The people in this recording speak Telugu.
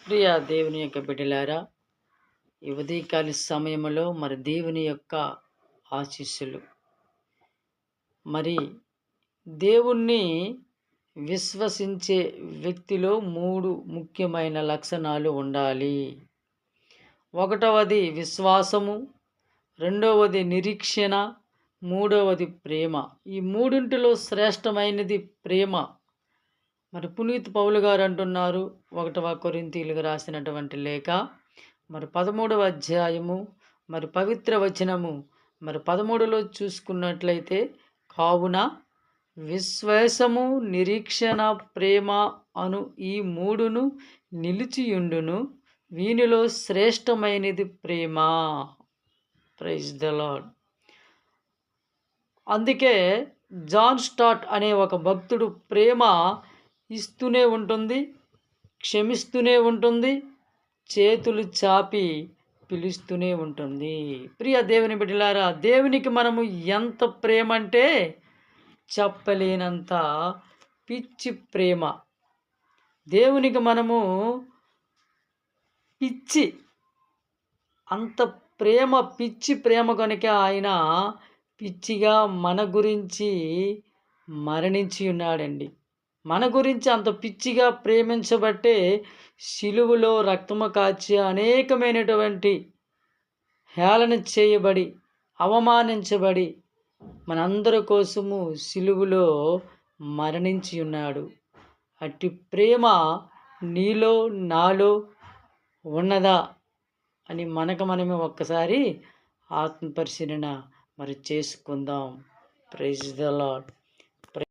ప్రియ దేవుని యొక్క బిడ్డలారా, ఈ ఉదయకాల సమయంలో మరి దేవుని యొక్క ఆశీస్సులు, మరి దేవుణ్ణి విశ్వసించే వ్యక్తిలో 3 ముఖ్యమైన లక్షణాలు ఉండాలి. ఒకటవది విశ్వాసము, రెండవది నిరీక్షణ, మూడవది ప్రేమ. ఈ మూడింటిలో శ్రేష్టమైనది ప్రేమ. మరి పునీత్ పౌలు గారు అంటున్నారు, 1 కొరింథీయులకు రాసినటువంటి లేఖ మరి 13వ అధ్యాయము మరి పవిత్ర వచనము మరి 13లో చూసుకున్నట్లయితే, కావున విశ్వాసము, నిరీక్షణ, ప్రేమ అను ఈ మూడును నిలిచియుండును, వీనిలో శ్రేష్టమైనది ప్రేమ. Praise the lord. అందుకే జాన్ స్టాట్ అనే ఒక భక్తుడు ప్రేమ ఇస్తూనే ఉంటుంది, క్షమిస్తూనే ఉంటుంది, చేతులు చాపి పిలుస్తూనే ఉంటుంది. ప్రియ దేవుని బిడ్డలారా, దేవునికి మనము ఎంత ప్రేమ అంటే చెప్పలేనంత పిచ్చి ప్రేమ. దేవునికి మనము పిచ్చి, అంత ప్రేమ, పిచ్చి ప్రేమ కనుక ఆయన పిచ్చిగా మన గురించి మరణించి ఉన్నాడండి. మన గురించి అంత పిచ్చిగా ప్రేమించబట్టే శిలువలో రక్తము కాచి అనేకమైనటువంటి హేళన చేయబడి, అవమానించబడి మనందరి కోసము శిలువలో మరణించి ఉన్నాడు. అట్టి ప్రేమ నీలో నాలో ఉన్నదా అని మనమే ఒక్కసారి ఆత్మ పరిశీలన మరి చేసుకుందాం. Praise the lord.